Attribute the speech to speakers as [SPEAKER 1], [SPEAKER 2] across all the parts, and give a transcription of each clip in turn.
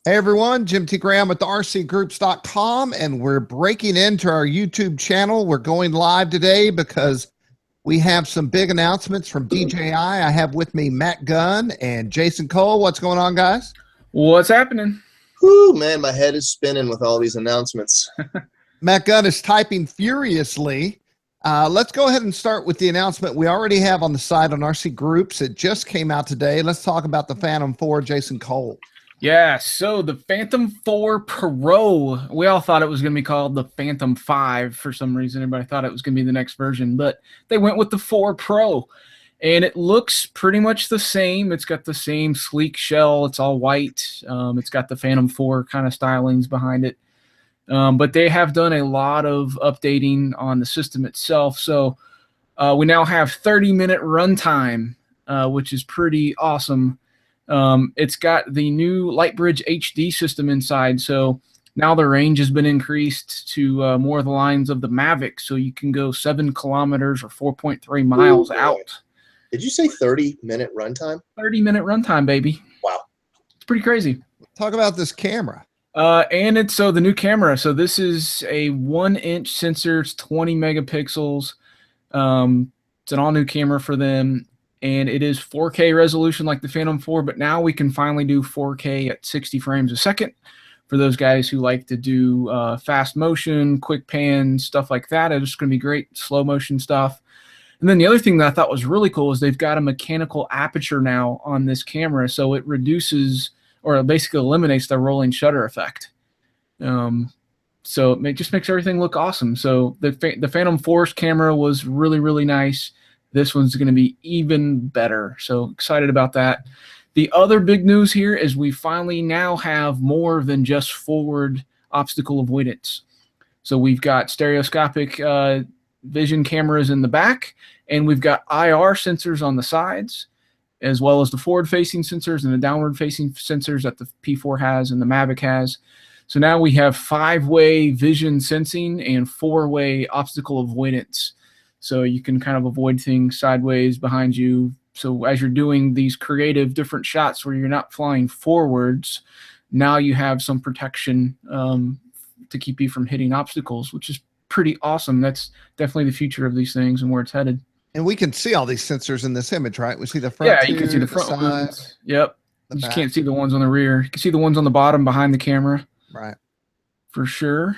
[SPEAKER 1] Hey everyone, Jim T. Graham with the RCGroups.com, and we're breaking into our YouTube channel. We're going live today because we have some big announcements from DJI. I have with me Matt Gunn and Jason Cole. What's going on, guys?
[SPEAKER 2] What's happening?
[SPEAKER 3] Whew, man, my head is spinning with all these announcements.
[SPEAKER 1] Matt Gunn is typing furiously. Let's go ahead and start with the announcement we already have on the site on RC Groups. It just came out today. Let's talk about the Phantom 4, Jason Cole.
[SPEAKER 2] Yeah, so the Phantom 4 Pro, we all thought it was going to be called the Phantom 5 for some reason. Everybody thought it was going to be the next version, but they went with the 4 Pro, and it looks pretty much the same. It's got the same sleek shell. It's all white. It's got the Phantom 4 kind of stylings behind it, but they have done a lot of updating on the system itself. So we now have 30-minute runtime, which is pretty awesome. It's got the new Lightbridge HD system inside, so now the range has been increased to more of the lines of the Mavic, so you can go 7 kilometers or 4.3 miles out.
[SPEAKER 3] Did you say 30-minute runtime?
[SPEAKER 2] 30-minute runtime, baby.
[SPEAKER 3] Wow.
[SPEAKER 2] It's pretty crazy.
[SPEAKER 1] Talk about this camera.
[SPEAKER 2] And it's the new camera. So this is a 1-inch sensor. It's 20 megapixels. It's an all-new camera for them. And it is 4K resolution like the Phantom 4, but now we can finally do 4K at 60 frames a second for those guys who like to do fast motion, quick pan, stuff like that. It's going to be great slow motion stuff. And then the other thing that I thought was really cool is they've got a mechanical aperture now on this camera, so it reduces or basically eliminates the rolling shutter effect. So it just makes everything look awesome. So the Phantom 4's camera was really, really nice. This one's going to be even better. So excited about that. The other big news here is we finally now have more than just forward obstacle avoidance. So we've got stereoscopic vision cameras in the back, and we've got IR sensors on the sides, as well as the forward-facing sensors and the downward-facing sensors that the P4 has and the Mavic has. So now we have 5-way vision sensing and 4-way obstacle avoidance. So you can kind of avoid things sideways behind you. So as you're doing these creative different shots where you're not flying forwards, now you have some protection to keep you from hitting obstacles, which is pretty awesome. That's definitely the future of these things and where it's headed.
[SPEAKER 1] And we can see all these sensors in this image, right? We see the front.
[SPEAKER 2] Yeah, you can see the front ones. Yep. You just can't see the ones on the rear. You can see the ones on the bottom behind the camera.
[SPEAKER 1] Right. For
[SPEAKER 2] sure.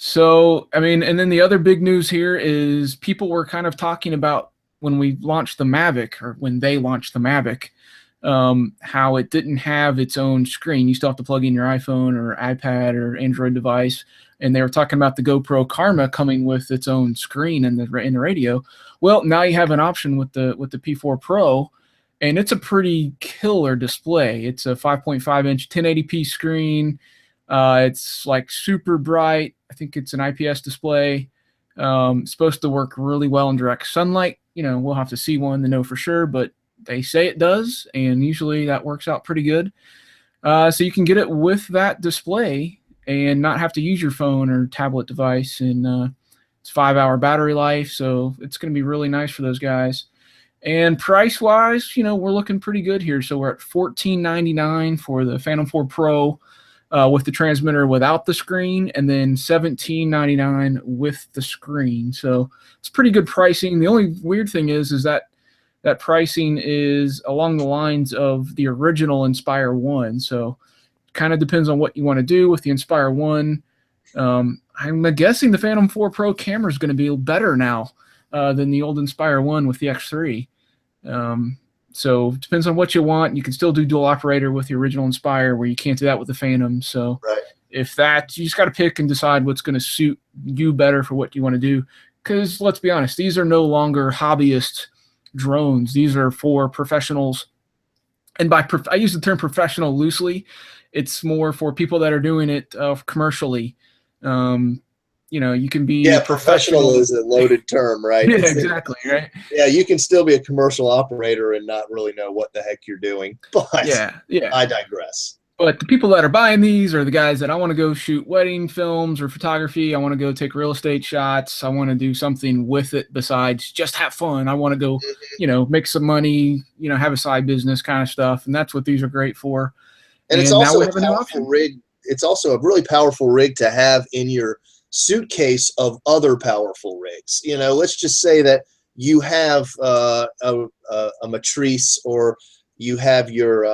[SPEAKER 2] So, I mean, and then the other big news here is people were kind of talking about when we launched the Mavic, or when they launched the Mavic, how it didn't have its own screen. You still have to plug in your iPhone or iPad or Android device. And they were talking about the GoPro Karma coming with its own screen in the radio. Well, now you have an option with the P4 Pro, and it's a pretty killer display. It's a 5.5-inch 1080p screen. It's like super bright. I think it's an IPS display. It's supposed to work really well in direct sunlight. You know, we'll have to see one to know for sure, but they say it does, and usually that works out pretty good. So you can get it with that display and not have to use your phone or tablet device. And it's 5-hour battery life, so it's going to be really nice for those guys. And price-wise, you know, we're looking pretty good here. So we're at $14.99 for the Phantom 4 Pro. With the transmitter without the screen, and then $17.99 with the screen. So it's pretty good pricing. The only weird thing is that pricing is along the lines of the original Inspire 1. So it kind of depends on what you want to do with the Inspire 1. I'm guessing the Phantom 4 Pro camera is going to be better now than the old Inspire 1 with the X3. So it depends on what you want. You can still do dual operator with the original Inspire, where you can't do that with the Phantom. So if that, you just got to pick and decide what's going to suit you better for what you want to do. Because let's be honest, these are no longer hobbyist drones. These are for professionals. And by I use the term professional loosely. It's more for people that are doing it commercially. You know, you can be
[SPEAKER 3] professional is a loaded term, right?
[SPEAKER 2] Yeah, exactly, right?
[SPEAKER 3] Yeah, you can still be a commercial operator and not really know what the heck you're doing. But
[SPEAKER 2] yeah.
[SPEAKER 3] I digress.
[SPEAKER 2] But the people that are buying these are the guys that I want to go shoot wedding films or photography. I want to go take real estate shots. I want to do something with it besides just have fun. I want to go, you know, make some money, you know, have a side business kind of stuff. And that's what these are great for.
[SPEAKER 3] And it's
[SPEAKER 2] now
[SPEAKER 3] also
[SPEAKER 2] we
[SPEAKER 3] a
[SPEAKER 2] have a new
[SPEAKER 3] powerful
[SPEAKER 2] option.
[SPEAKER 3] rig. It's also a really powerful rig to have in your suitcase of other powerful rigs. You know, let's just say that you have a Matrice, or you have your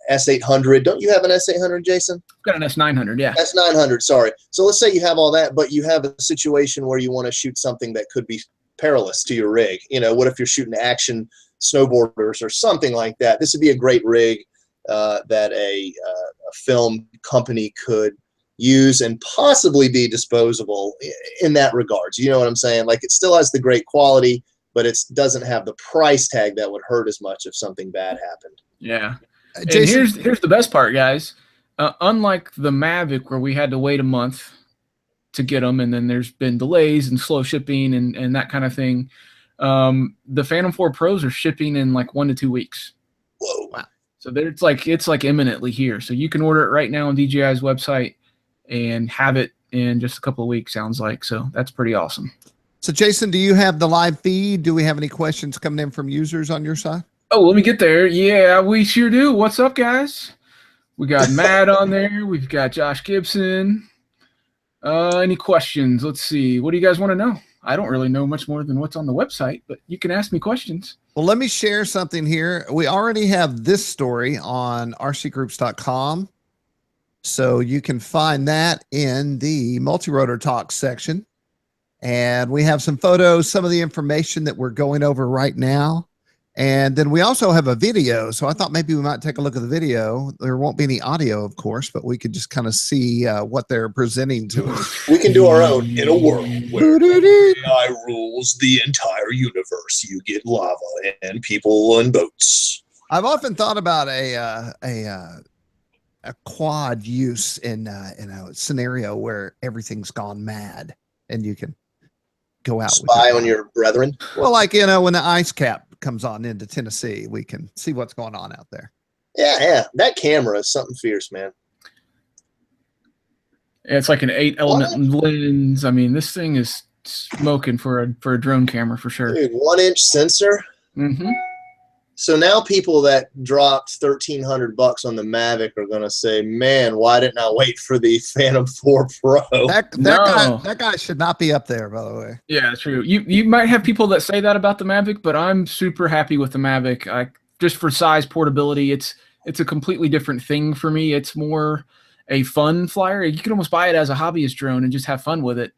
[SPEAKER 3] S800. Don't you have an S800, Jason?
[SPEAKER 2] Got an S900, yeah.
[SPEAKER 3] S900, sorry. So let's say you have all that, but you have a situation where you want to shoot something that could be perilous to your rig. You know, what if you're shooting action snowboarders or something like that? This would be a great rig that a film company could use and possibly be disposable in that regards. You know what I'm saying? Like, it still has the great quality, but it doesn't have the price tag that would hurt as much if something bad happened.
[SPEAKER 2] Yeah. And
[SPEAKER 1] Jason,
[SPEAKER 2] here's the best part, guys. Unlike the Mavic, where we had to wait a month to get them, and then there's been delays and slow shipping and that kind of thing, the Phantom 4 Pros are shipping in like 1 to 2 weeks.
[SPEAKER 3] Whoa.
[SPEAKER 1] Wow.
[SPEAKER 2] So it's like imminently here. So you can order it right now on DJI's website and have it in just a couple of weeks, sounds like. So that's pretty awesome.
[SPEAKER 1] So Jason, do you have the live feed? Do we have any questions coming in from users on your side?
[SPEAKER 2] Oh, let me get there. Yeah, we sure do. What's up, guys? We got Matt on there. We've got Josh Gibson. Any questions? Let's see. What do you guys want to know? I don't really know much more than what's on the website, but you can ask me questions.
[SPEAKER 1] Well, let me share something here. We already have this story on RCGroups.com. So you can find that in the multi-rotor talk section. And we have some photos, some of the information that we're going over right now. And then we also have a video. So I thought maybe we might take a look at the video. There won't be any audio, of course, but we could just kind of see what they're presenting to us.
[SPEAKER 3] We can do our own in a world where AI rules the entire universe. You get lava and people and boats.
[SPEAKER 1] I've often thought about a quad use in a scenario where everything's gone mad and you can go out
[SPEAKER 3] Spy
[SPEAKER 1] with
[SPEAKER 3] on your brethren.
[SPEAKER 1] Well, like, you know, when the ice cap comes on into Tennessee, we can see what's going on out there.
[SPEAKER 3] Yeah. That camera is something fierce, man.
[SPEAKER 2] It's like an 8-element lens. I mean, this thing is smoking for a drone camera for sure.
[SPEAKER 3] Dude, 1-inch sensor.
[SPEAKER 2] Mm-hmm.
[SPEAKER 3] So now people that dropped $1,300 on the Mavic are going to say, man, why didn't I wait for the Phantom 4 Pro?
[SPEAKER 1] That guy should not be up there, by the way.
[SPEAKER 2] Yeah, true. You might have people that say that about the Mavic, but I'm super happy with the Mavic. Just for size, portability, it's a completely different thing for me. It's more a fun flyer. You can almost buy it as a hobbyist drone and just have fun with it.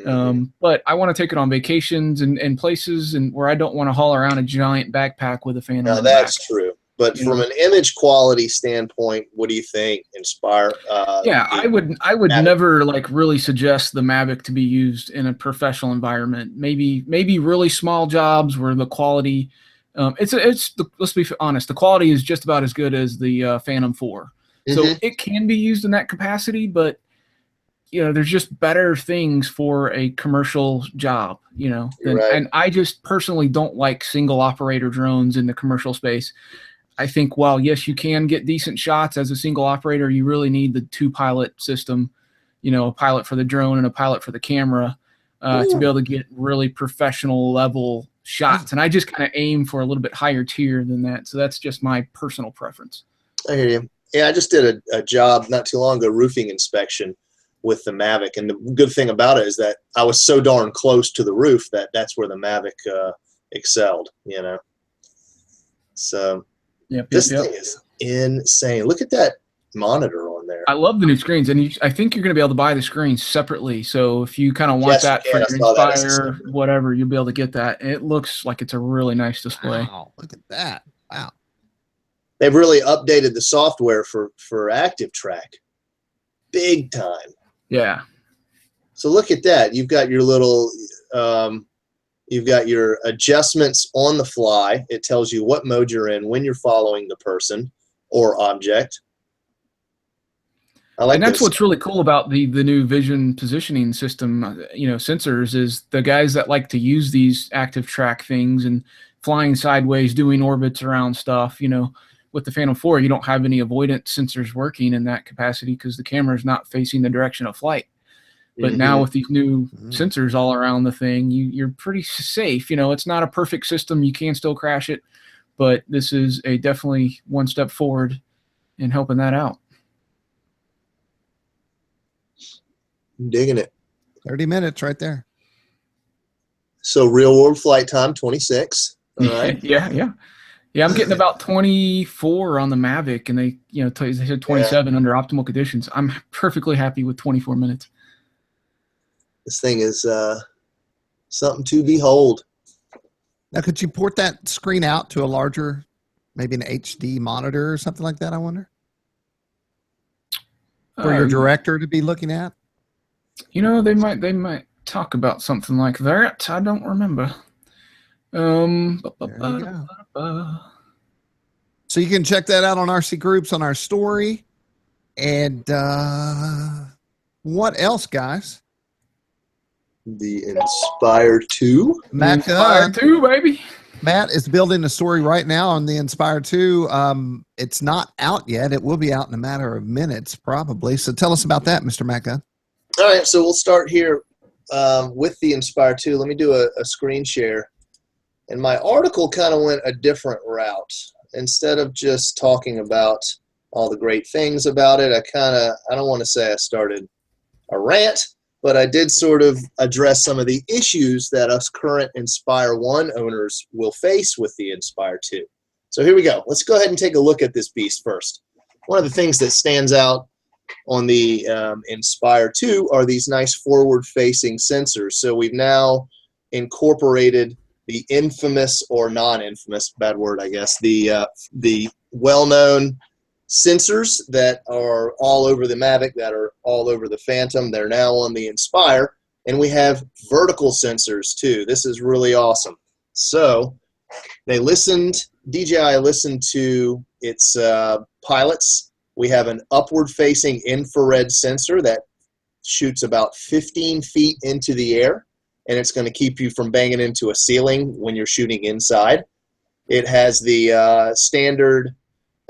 [SPEAKER 2] But I want to take it on vacations and places and where I don't want to haul around a giant backpack with a Phantom.
[SPEAKER 3] Now that's true. But from an image quality standpoint, what do you think? Inspire?
[SPEAKER 2] I would
[SPEAKER 3] Mavic.
[SPEAKER 2] never like really suggest the Mavic to be used in a professional environment. Maybe really small jobs where the quality, let's be honest, the quality is just about as good as the Phantom 4. So it can be used in that capacity, but you know, there's just better things for a commercial job, you know, and I just personally don't like single operator drones in the commercial space. I think while, yes, you can get decent shots as a single operator, you really need the 2-pilot system, you know, a pilot for the drone and a pilot for the camera to be able to get really professional level shots. And I just kind of aim for a little bit higher tier than that. So that's just my personal preference.
[SPEAKER 3] I hear you. Yeah, I just did a job not too long ago, roofing inspection with the Mavic, and the good thing about it is that I was so darn close to the roof that's where the Mavic excelled, you know. So this thing is insane. Look at that monitor on there.
[SPEAKER 2] I love the new screens, and I think you're going to be able to buy the screens separately. So if you kind of want that for your Inspire, whatever, you'll be able to get that. It looks like it's a really nice display.
[SPEAKER 1] Wow, look at that! Wow,
[SPEAKER 3] they've really updated the software for Active Track, big time.
[SPEAKER 2] Yeah.
[SPEAKER 3] So look at that. You've got your little, you've got your adjustments on the fly. It tells you what mode you're in when you're following the person or object.
[SPEAKER 2] And that's what's really cool about the new vision positioning system, you know, sensors, is the guys that like to use these active track things and flying sideways, doing orbits around stuff, you know. With the Phantom 4, you don't have any avoidance sensors working in that capacity because the camera is not facing the direction of flight. But now with these new sensors all around the thing, you're pretty safe. You know, it's not a perfect system. You can still crash it, but this is a definitely one step forward in helping that out.
[SPEAKER 3] I'm digging it.
[SPEAKER 1] 30 minutes right there.
[SPEAKER 3] So real world flight time, 26. All right.
[SPEAKER 2] Yeah. I'm getting about 24 on the Mavic, and they said 27 under optimal conditions. I'm perfectly happy with 24 minutes.
[SPEAKER 3] This thing is something to behold.
[SPEAKER 1] Now, could you port that screen out to a larger, maybe an HD monitor or something like that, I wonder? For your director to be looking at?
[SPEAKER 2] They might talk about something like that. I don't remember.
[SPEAKER 1] There you go. So you can check that out on RC Groups on our story. And what else, guys?
[SPEAKER 3] The Inspire 2.
[SPEAKER 2] Inspire 2, baby.
[SPEAKER 1] Matt is building a story right now on the Inspire 2. It's not out yet. It will be out in a matter of minutes, probably. So tell us about that, Mr. Matt Gunn.
[SPEAKER 3] All right, so we'll start here with the Inspire 2. Let me do a screen share. And my article kind of went a different route. Instead of just talking about all the great things about it, I don't want to say I started a rant, but I did sort of address some of the issues that us current Inspire 1 owners will face with the Inspire 2. So here we go. Let's go ahead and take a look at this beast first. One of the things that stands out on the Inspire 2 are these nice forward-facing sensors. So we've now incorporated the infamous, or non-infamous, bad word, I guess, the well-known sensors that are all over the Mavic, that are all over the Phantom. They're now on the Inspire, and we have vertical sensors too. This is really awesome. So DJI listened to its pilots. We have an upward-facing infrared sensor that shoots about 15 feet into the air, and it's going to keep you from banging into a ceiling when you're shooting inside. It has the standard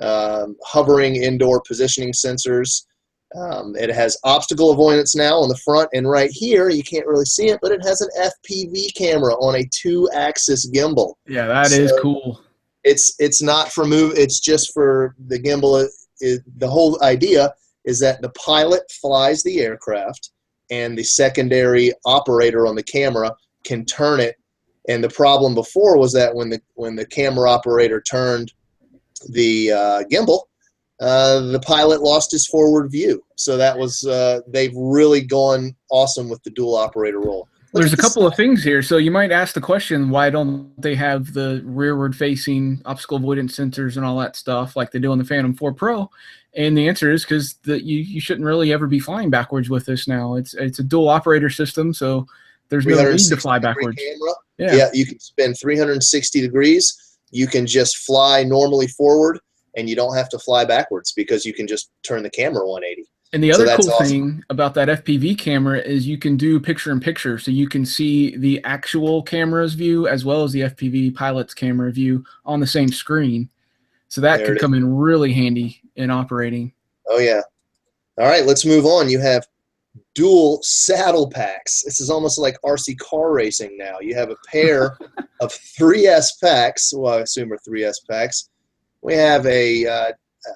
[SPEAKER 3] hovering indoor positioning sensors. It has obstacle avoidance now on the front, and right here, you can't really see it, but it has an FPV camera on a 2-axis gimbal.
[SPEAKER 2] Yeah, that is cool.
[SPEAKER 3] It's not for move. It's just for the gimbal. The whole idea is that the pilot flies the aircraft, and the secondary operator on the camera can turn it. And the problem before was that when the camera operator turned the gimbal, the pilot lost his forward view. So that was they've really gone awesome with the dual operator role.
[SPEAKER 2] There's a couple of things here. So you might ask the question, why don't they have the rearward facing obstacle avoidance sensors and all that stuff like they do on the Phantom 4 Pro? And the answer is because you shouldn't really ever be flying backwards with this now. It's a dual operator system, so there's no need to fly backwards.
[SPEAKER 3] Camera. Yeah, you can spin 360 degrees. You can just fly normally forward, and you don't have to fly backwards because you can just turn the camera 180.
[SPEAKER 2] And the other cool thing about that FPV camera is you can do picture-in-picture, so you can see the actual camera's view as well as the FPV pilot's camera view on the same screen. So that could come in really handy in operating. Oh, yeah.
[SPEAKER 3] All right, let's move on. You have dual saddle packs. This is almost like RC car racing now. You have a pair of 3S packs. Well, I assume are 3S packs. We have a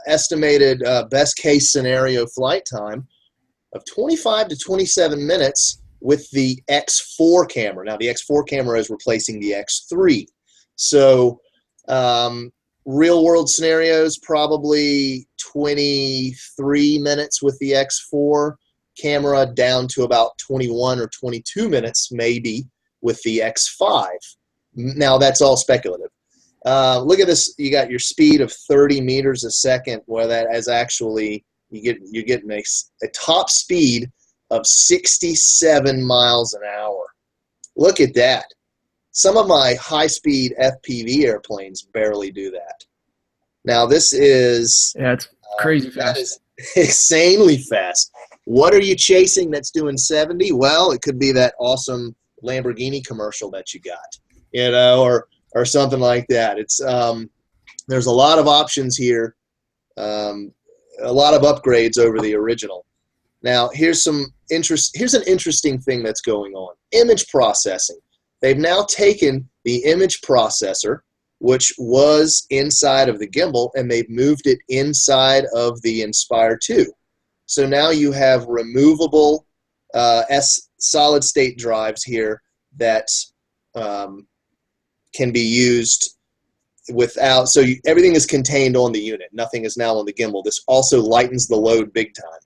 [SPEAKER 3] estimated best case scenario flight time of 25 to 27 minutes with the X4 camera. Now, the X4 camera is replacing the X3. So real world scenarios, probably 23 minutes with the X4 camera, down to about 21 or 22 minutes maybe with the X5. Now, that's all speculative. Look at this. You got your speed of 30 meters a second, where that is actually you're getting a top speed of 67 miles an hour. Look at that. Some of my high-speed FPV airplanes barely do that. Now, this is
[SPEAKER 2] it's crazy fast.
[SPEAKER 3] That is insanely fast. What are you chasing that's doing 70? Well, it could be that awesome Lamborghini commercial that you got, or something like that. It's there's a lot of options here, a lot of upgrades over the original. Now, here's an interesting thing that's going on. Image processing. They've now taken the image processor, which was inside of the gimbal, and they've moved it inside of the Inspire 2. So now you have removable solid state drives here that can be used without, so everything is contained on the unit. Nothing is now on the gimbal. This also lightens the load big time.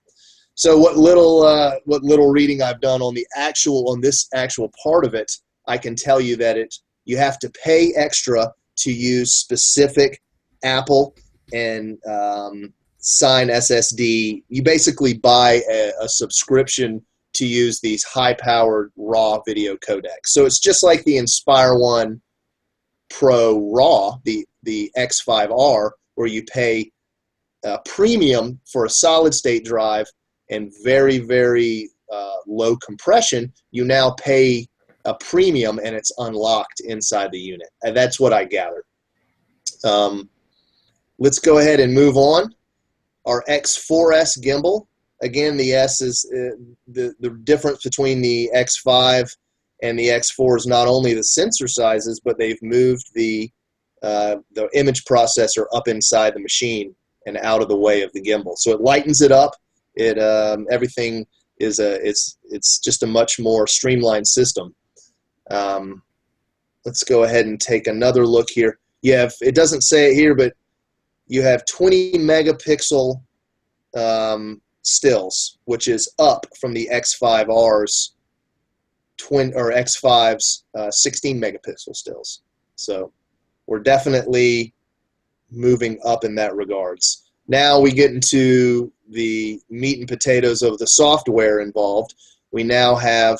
[SPEAKER 3] So what little reading I've done on this actual part of it, I can tell you that you have to pay extra to use specific Apple and Sign SSD. You basically buy a subscription to use these high-powered RAW video codecs. So it's just like the Inspire 1 Pro RAW, the X5R, where you pay a premium for a solid-state drive and very, very low compression. You now pay a premium, and it's unlocked inside the unit. And that's what I gathered. Let's go ahead and move on. Our X4S gimbal. Again, the S is the difference between the X5 and the X4 is not only the sensor sizes, but they've moved the image processor up inside the machine and out of the way of the gimbal. So it lightens it up. Everything is it's just a much more streamlined system. Let's go ahead and take another look here. It doesn't say it here, but you have 20 megapixel stills, which is up from the X5R's X5's 16 megapixel stills. So we're definitely moving up in that regards. Now we get into the meat and potatoes of the software involved. We now have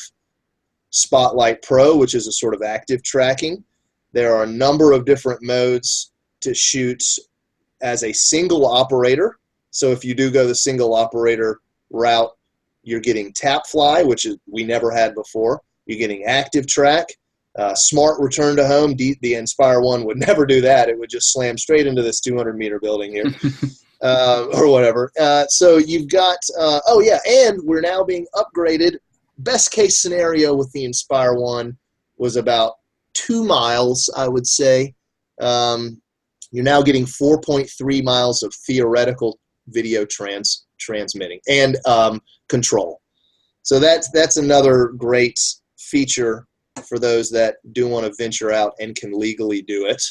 [SPEAKER 3] Spotlight Pro, which is a sort of active tracking. There are a number of different modes to shoot as a single operator. So if you do go the single operator route, you're getting tap fly, which we never had before. You're getting active track, smart return to home. The Inspire 1 would never do that. It would just slam straight into this 200-meter building here or whatever. So you've got, and we're now being upgraded. Best case scenario with the Inspire 1 was about 2 miles, I would say. You're now getting 4.3 miles of theoretical video transmitting and control. So that's another great feature for those that do want to venture out and can legally do it.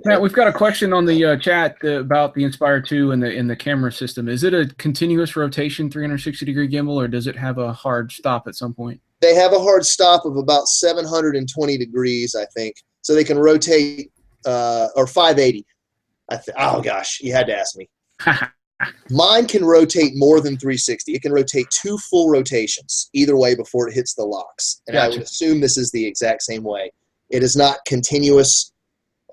[SPEAKER 2] Matt, we've got a question on the chat about the Inspire 2 and the camera system. Is it a continuous rotation 360-degree gimbal, or does it have a hard stop at some point?
[SPEAKER 3] They have a hard stop of about 720 degrees, I think. So they can rotate, or 580. Oh, gosh, you had to ask me. Mine can rotate more than 360. It can rotate 2 full rotations either way before it hits the locks. And
[SPEAKER 2] Gotcha.
[SPEAKER 3] I would assume this is the exact same way. It is not continuous,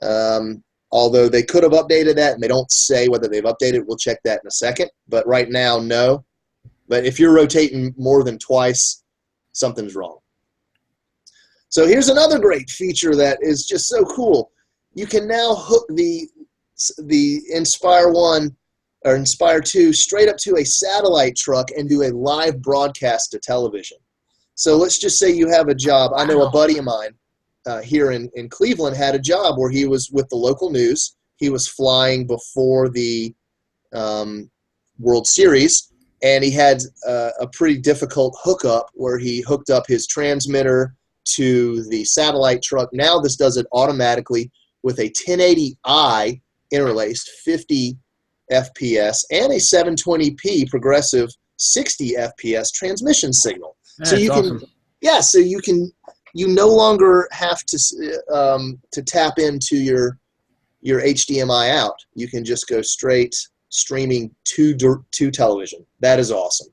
[SPEAKER 3] although they could have updated that, and they don't say whether they've updated. We'll check that in a second. But right now, no. But if you're rotating more than twice, something's wrong. So here's another great feature that is just so cool. You can now hook the Inspire 1 or Inspire 2 straight up to a satellite truck and do a live broadcast to television. So let's just say you have a job. I know a buddy of mine here in Cleveland had a job where he was with the local news. He was flying before the World Series, and he had a pretty difficult hookup where he hooked up his transmitter to the satellite truck. Now this does it automatically with a 1080i interlaced 50 FPS and a 720p progressive 60 FPS transmission signal.
[SPEAKER 2] That's
[SPEAKER 3] so you
[SPEAKER 2] awesome.
[SPEAKER 3] can, you no longer have to tap into your HDMI out. You can just go straight streaming to television. That is awesome.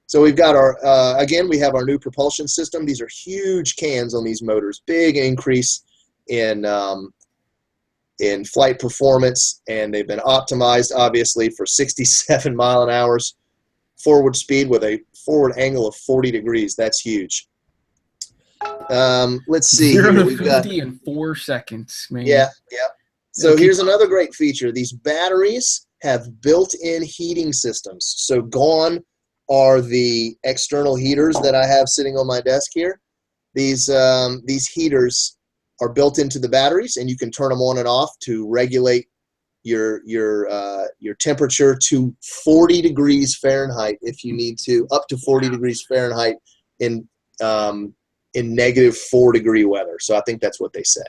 [SPEAKER 3] So we've got our, again, we have our new propulsion system. These are huge cans on these motors, big increase in flight performance, and they've been optimized, obviously, for 67 mile an hour forward speed with a forward angle of 40 degrees. That's huge. Let's see.
[SPEAKER 2] 0
[SPEAKER 3] Here.
[SPEAKER 2] to
[SPEAKER 3] We've
[SPEAKER 2] 50
[SPEAKER 3] got,
[SPEAKER 2] in 4 seconds, man.
[SPEAKER 3] yeah. So here's another great feature. These batteries have built-in heating systems. So gone are the external heaters that I have sitting on my desk here. These heaters are built into the batteries, and you can turn them on and off to regulate your temperature to 40 degrees Fahrenheit if you need to, up to 40 degrees Fahrenheit in -4 degree weather. So I think that's what they said.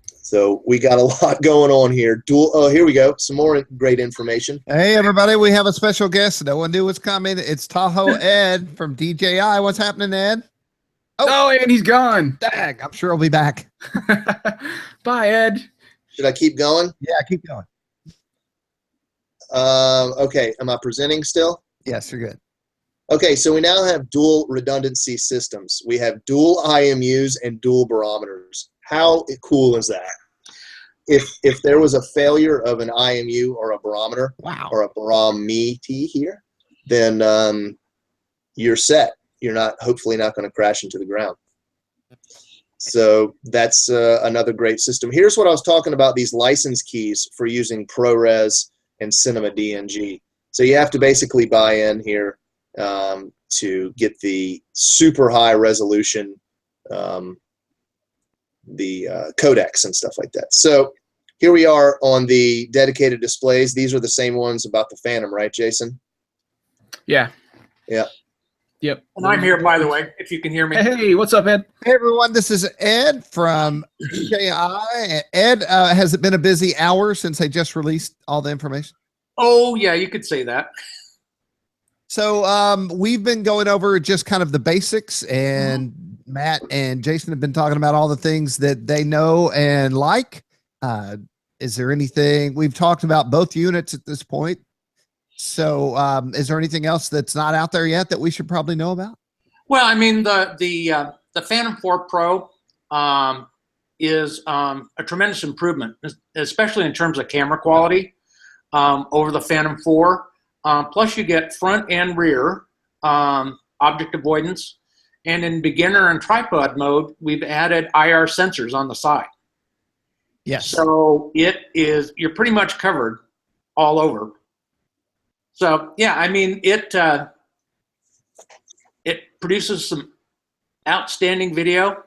[SPEAKER 3] So we got a lot going on here. Oh, here we go. Some more great information.
[SPEAKER 1] Hey, everybody, we have a special guest. No one knew was coming. It's Tahoe Ed from DJI. What's happening, Ed?
[SPEAKER 2] Oh, and he's gone.
[SPEAKER 1] Dang, I'm sure he'll be back.
[SPEAKER 2] Bye, Ed.
[SPEAKER 3] Should I keep going?
[SPEAKER 1] Yeah, keep going.
[SPEAKER 3] Okay, am I presenting still?
[SPEAKER 1] Yes, you're good.
[SPEAKER 3] Okay, so we now have dual redundancy systems. We have dual IMUs and dual barometers. How cool is that? If there was a failure of an IMU or a barometer,
[SPEAKER 1] Wow,
[SPEAKER 3] or a barometer here, then you're set. You're hopefully not going to crash into the ground. So that's another great system. Here's what I was talking about, these license keys for using ProRes and Cinema DNG. So you have to basically buy in here to get the super high resolution, the codecs and stuff like that. So here we are on the dedicated displays. These are the same ones about the Phantom, right, Jason?
[SPEAKER 2] Yeah.
[SPEAKER 3] Yeah.
[SPEAKER 2] Yep.
[SPEAKER 4] And I'm here, by the way, if you can hear me.
[SPEAKER 2] Hey, what's up, Ed?
[SPEAKER 1] Hey, everyone, this is Ed from DJI. Ed, has it been a busy hour since they just released all the information?
[SPEAKER 4] Oh, yeah, you could say that.
[SPEAKER 1] So we've been going over just kind of the basics, and Matt and Jason have been talking about all the things that they know and like. Is there anything we've talked about both units at this point? So is there anything else that's not out there yet that we should probably know about?
[SPEAKER 4] Well, I mean, the Phantom 4 Pro is a tremendous improvement, especially in terms of camera quality over the Phantom 4. Plus, you get front and rear object avoidance. And in beginner and tripod mode, we've added IR sensors on the side.
[SPEAKER 1] Yes.
[SPEAKER 4] So you're pretty much covered all over. So yeah, I mean, it produces some outstanding video,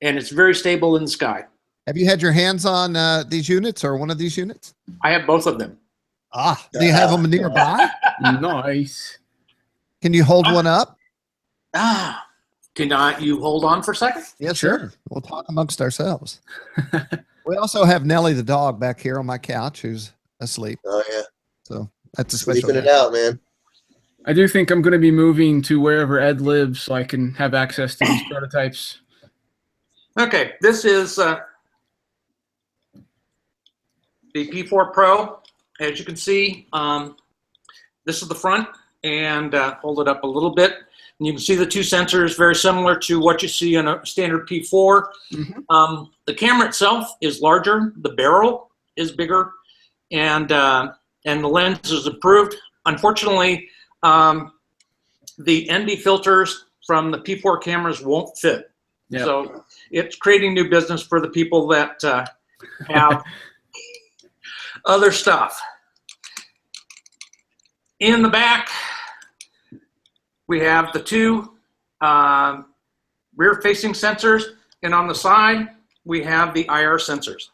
[SPEAKER 4] and it's very stable in the sky.
[SPEAKER 1] Have you had your hands on these units or one of these units?
[SPEAKER 4] I have both of them.
[SPEAKER 1] Ah, do you have them nearby?
[SPEAKER 2] Nice.
[SPEAKER 1] Can you hold one up?
[SPEAKER 4] Can you hold on for a second?
[SPEAKER 1] Yes, sure. We'll talk amongst ourselves. We also have Nellie the dog back here on my couch who's asleep.
[SPEAKER 3] Oh, yeah.
[SPEAKER 1] So that's a special.
[SPEAKER 3] Sleeping it out, man.
[SPEAKER 2] I do think I'm going to be moving to wherever Ed lives so I can have access to these prototypes.
[SPEAKER 4] Okay, this is the P4 Pro. As you can see, this is the front, and hold it up a little bit. And you can see the two sensors, very similar to what you see in a standard P4. Mm-hmm. The camera itself is larger. The barrel is bigger, and the lens is improved. Unfortunately, the ND filters from the P4 cameras won't fit. Yep. So it's creating new business for the people that have other stuff. In the back, we have the two rear-facing sensors, and on the side, we have the IR sensors.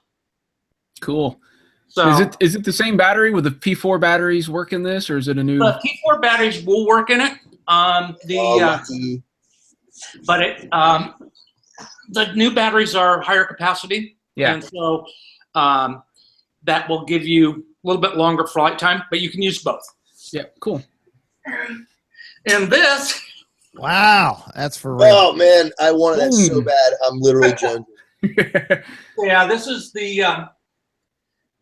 [SPEAKER 2] Cool.
[SPEAKER 4] So
[SPEAKER 2] is it the same battery? Will the P4 batteries work in this, or is it a new?
[SPEAKER 4] The P4 batteries will work in it. The new batteries are higher capacity, and so that will give you a little bit longer flight time, but you can use both.
[SPEAKER 2] Yeah, cool.
[SPEAKER 4] And this.
[SPEAKER 1] Wow, that's for real.
[SPEAKER 3] Oh, man, I wanted that so bad. I'm literally joking.
[SPEAKER 4] Yeah, this is the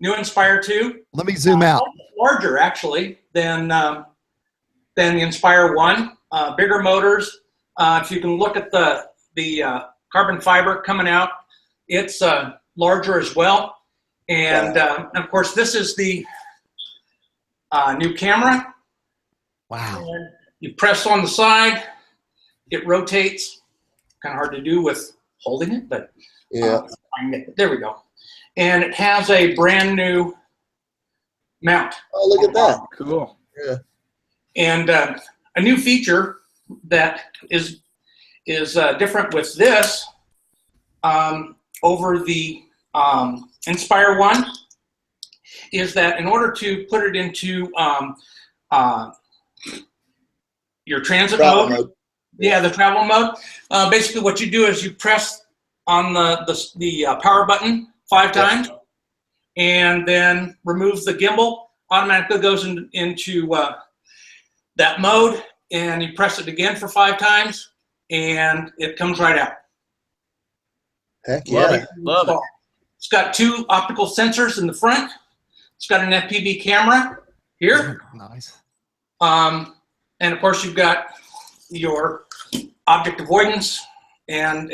[SPEAKER 4] new Inspire 2.
[SPEAKER 1] Let me zoom out.
[SPEAKER 4] Larger, actually, than the Inspire 1. Bigger motors. If you can look at the carbon fiber coming out, it's larger as well. And of course, this is the new camera.
[SPEAKER 1] Wow.
[SPEAKER 4] And you press on the side, it rotates. Kind of hard to do with holding it, but
[SPEAKER 3] yeah.
[SPEAKER 4] There we go. And it has a brand new mount.
[SPEAKER 3] Oh, look at that.
[SPEAKER 2] Cool.
[SPEAKER 3] Yeah.
[SPEAKER 4] And a new feature that is different with this over the Inspire one is that in order to put it into your transit mode, the travel mode, basically what you do is you press on the power button 5 times, and then removes the gimbal, automatically goes into that mode, and you press it again for 5 times, and it comes right out.
[SPEAKER 3] Heck yeah.
[SPEAKER 2] Love it.
[SPEAKER 4] It's got 2 optical sensors in the front. It's got an FPV camera here.
[SPEAKER 1] Nice.
[SPEAKER 4] And of course you've got your object avoidance and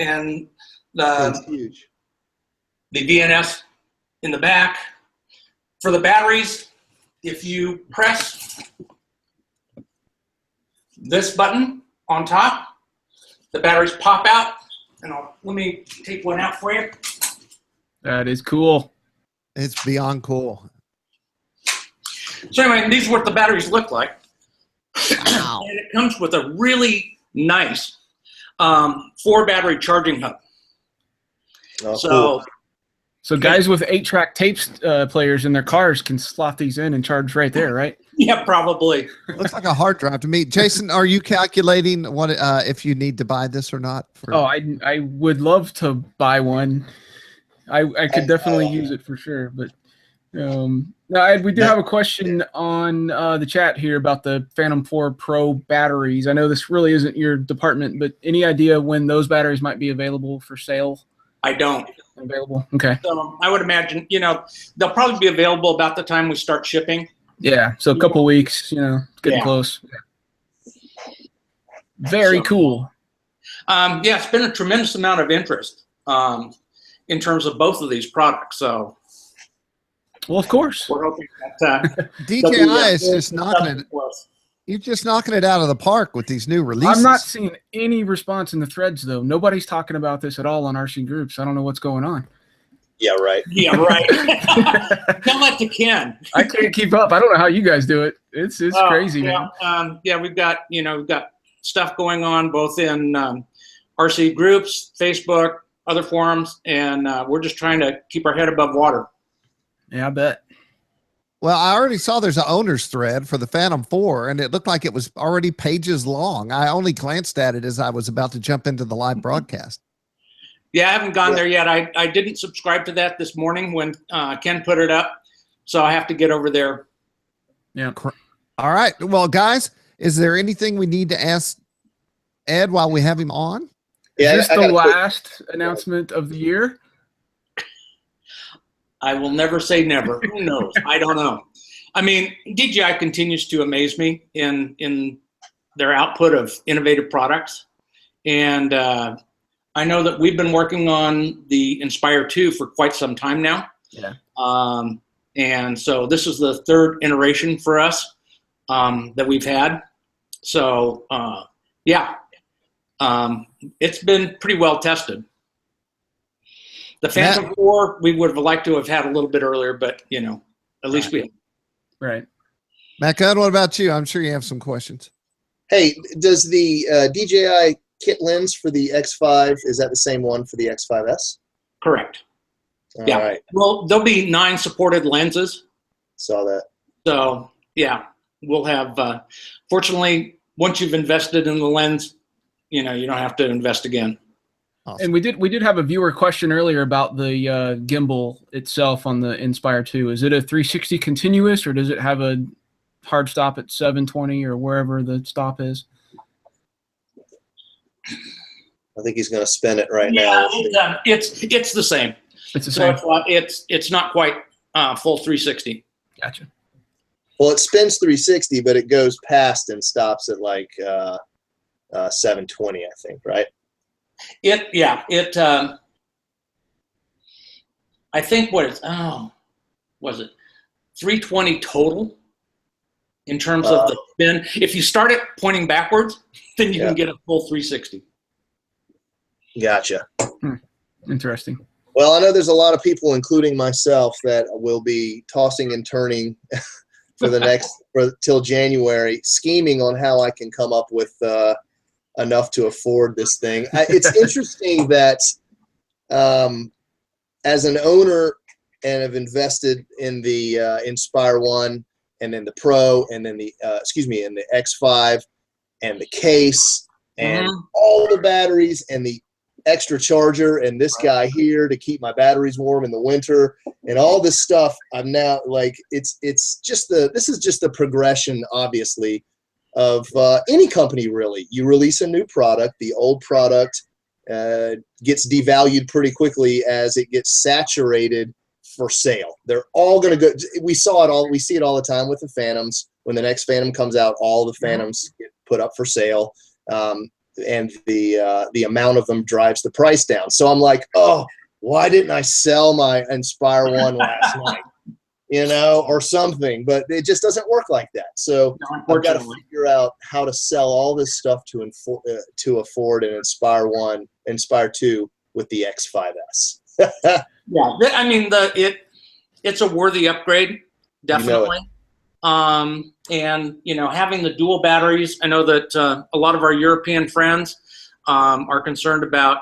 [SPEAKER 3] That's huge.
[SPEAKER 4] the VNS in the back. For the batteries, if you press this button on top, the batteries pop out. And let me take one out for you.
[SPEAKER 2] That is cool.
[SPEAKER 1] It's beyond cool.
[SPEAKER 4] So anyway, these are what the batteries look like.
[SPEAKER 1] Wow.
[SPEAKER 4] And it comes with a really nice 4-battery charging hub.
[SPEAKER 3] Oh,
[SPEAKER 4] So,
[SPEAKER 3] cool.
[SPEAKER 2] So guys with 8-track tapes players in their cars can slot these in and charge right there, right?
[SPEAKER 4] yeah, probably.
[SPEAKER 1] Looks like a hard drive to me. Jason, are you calculating what if you need to buy this or not?
[SPEAKER 2] Oh, I would love to buy one. I could definitely use it for sure. But no, we do have a question on the chat here about the Phantom 4 Pro batteries. I know this really isn't your department, but any idea when those batteries might be available for sale?
[SPEAKER 4] I don't.
[SPEAKER 2] Available. Okay.
[SPEAKER 4] So I would imagine, they'll probably be available about the time we start shipping.
[SPEAKER 2] Yeah. So a couple weeks, getting close. Very cool.
[SPEAKER 4] Yeah, it's been a tremendous amount of interest in terms of both of these products. So,
[SPEAKER 2] well, of course.
[SPEAKER 4] we're hoping that
[SPEAKER 1] DJI is just knocking it. You're just knocking it out of the park with these new releases.
[SPEAKER 2] I'm not seeing any response in the threads, though. Nobody's talking about this at all on RC Groups. I don't know what's going on.
[SPEAKER 3] Yeah, right.
[SPEAKER 4] Yeah, right. Tell that to Ken.
[SPEAKER 2] I can't keep up. I don't know how you guys do it. It's crazy, man.
[SPEAKER 4] Yeah, we've got stuff going on both in RC Groups, Facebook, other forums, and we're just trying to keep our head above water.
[SPEAKER 2] Yeah, I bet.
[SPEAKER 1] Well, I already saw there's an owner's thread for the Phantom 4, and it looked like it was already pages long. I only glanced at it as I was about to jump into the live broadcast.
[SPEAKER 4] Yeah, I haven't gone there yet. I didn't subscribe to that this morning when Ken put it up, so I have to get over there.
[SPEAKER 2] Yeah.
[SPEAKER 1] All right. Well, guys, is there anything we need to ask Ed while we have him on?
[SPEAKER 3] Yeah,
[SPEAKER 2] Is this the last announcement of the year?
[SPEAKER 4] I will never say never. Who knows? I don't know. I mean, DJI continues to amaze me in their output of innovative products. And I know that we've been working on the Inspire 2 for quite some time now.
[SPEAKER 2] Yeah.
[SPEAKER 4] And so this is the 3rd iteration for us that we've had. So, it's been pretty well tested. The Phantom 4, we would have liked to have had a little bit earlier, but, at least we have.
[SPEAKER 2] Right.
[SPEAKER 1] Matt Gunn, what about you? I'm sure you have some questions.
[SPEAKER 3] Hey, does the DJI kit lens for the X5, is that the same one for the X5S?
[SPEAKER 4] Correct.
[SPEAKER 3] All
[SPEAKER 4] Yeah.
[SPEAKER 3] right.
[SPEAKER 4] Well, there'll be 9 supported lenses.
[SPEAKER 3] Saw that.
[SPEAKER 4] So, yeah, we'll have, fortunately, once you've invested in the lens, you don't have to invest again.
[SPEAKER 1] Awesome.
[SPEAKER 2] And we did have a viewer question earlier about the gimbal itself on the Inspire 2. Is it a 360 continuous, or does it have a hard stop at 720 or wherever the stop is?
[SPEAKER 3] I think he's going to spin it right now.
[SPEAKER 4] It's the same.
[SPEAKER 2] It's the same.
[SPEAKER 4] So it's not quite full 360.
[SPEAKER 2] Gotcha.
[SPEAKER 3] Well, it spins 360, but it goes past and stops at like 720, I think, right?
[SPEAKER 4] I think was it 320 total in terms of the spin? If you start it pointing backwards, then you can get a full 360.
[SPEAKER 3] Gotcha.
[SPEAKER 2] Interesting.
[SPEAKER 3] Well, I know there's a lot of people, including myself, that will be tossing and turning for till January, scheming on how I can come up with enough to afford this thing. It's interesting that As an owner and have invested in the Inspire 1 and then the Pro and then the and the X5 and the case and all the batteries and the extra charger and this guy here to keep my batteries warm in the winter and all this stuff. I'm now like, this is just the progression, obviously, of any company, really. You release a new product, the old product gets devalued pretty quickly as it gets saturated for sale. They're all going to go. We see it all the time with the Phantoms. When the next Phantom comes out, all the Phantoms get put up for sale. And the amount of them drives the price down. So I'm like, oh, why didn't I sell my Inspire 1 last night? Or something. But it just doesn't work like that. So I've got to figure out how to sell all this stuff to afford an Inspire 1, Inspire 2 with the X5S.
[SPEAKER 4] Yeah, I mean, it's a worthy upgrade, definitely. And having the dual batteries, I know that a lot of our European friends are concerned about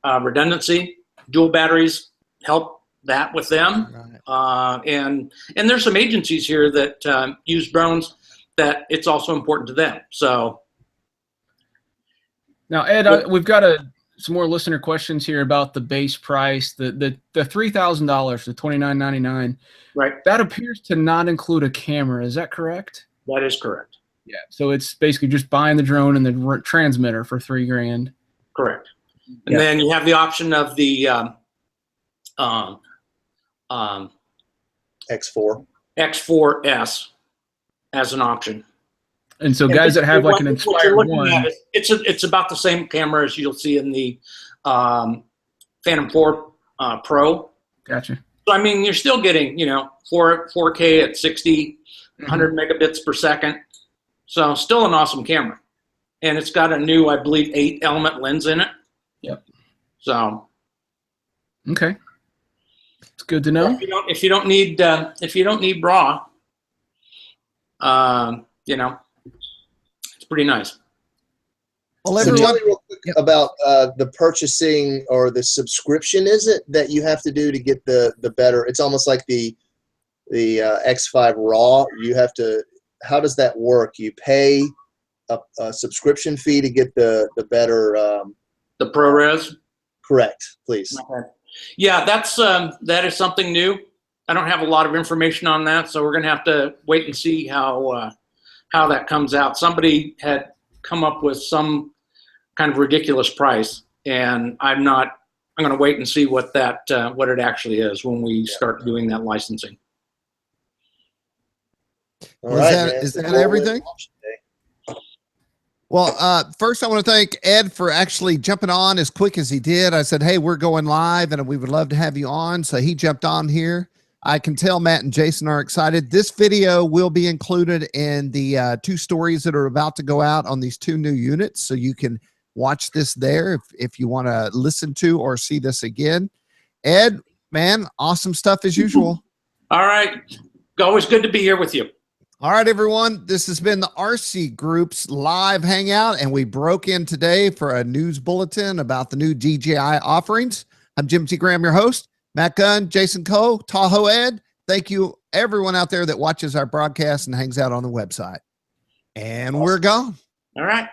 [SPEAKER 4] redundancy. Dual batteries help that with them. Right. And there's some agencies here that use drones that it's also important to them. So
[SPEAKER 2] now, Ed, we've got some more listener questions here about the base price, the $3,000, the $2,999.
[SPEAKER 4] Right.
[SPEAKER 2] That appears to not include a camera. Is that correct?
[SPEAKER 4] That is correct.
[SPEAKER 2] Yeah. So it's basically just buying the drone and the transmitter for $3,000.
[SPEAKER 4] Correct. And then you have the option of the X4S as an option.
[SPEAKER 2] And so guys that have like an Inspire 1,
[SPEAKER 4] it's about the same camera as you'll see in the Phantom 4 Pro.
[SPEAKER 2] Gotcha.
[SPEAKER 4] So I mean, you're still getting 4K at 60, 100 megabits per second. So still an awesome camera, and it's got a new, I believe, 8-element lens in it.
[SPEAKER 2] Yep.
[SPEAKER 4] So.
[SPEAKER 2] Okay. It's good to know.
[SPEAKER 4] If you don't need BRA, it's pretty nice.
[SPEAKER 3] Well, so tell me real quick about the purchasing or the subscription. Is it that you have to do to get the better? It's almost like the X5 RAW. You have to. How does that work? You pay a subscription fee to get the better.
[SPEAKER 4] The ProRes.
[SPEAKER 3] Correct, please.
[SPEAKER 4] Okay. Yeah, that is something new. I don't have a lot of information on that, so we're going to have to wait and see how that comes out. Somebody had come up with some kind of ridiculous price, and I'm going to wait and see what it actually is when we start doing that licensing.
[SPEAKER 1] All right, is that everything? Well, first I want to thank Ed for actually jumping on as quick as he did. I said, hey, we're going live and we would love to have you on. So he jumped on here. I can tell Matt and Jason are excited. This video will be included in the 2 stories that are about to go out on these 2 new units. So you can watch this there if you want to listen to or see this again. Ed, man, awesome stuff as usual.
[SPEAKER 4] All right. Always good to be here with you.
[SPEAKER 1] All right, everyone. This has been the RC Groups live hangout, and we broke in today for a news bulletin about the new DJI offerings. I'm Jim T. Graham, your host. Matt Gunn, Jason Coe, Tahoe Ed. Thank you, everyone out there that watches our broadcast and hangs out on the website. And we're gone.
[SPEAKER 4] All right.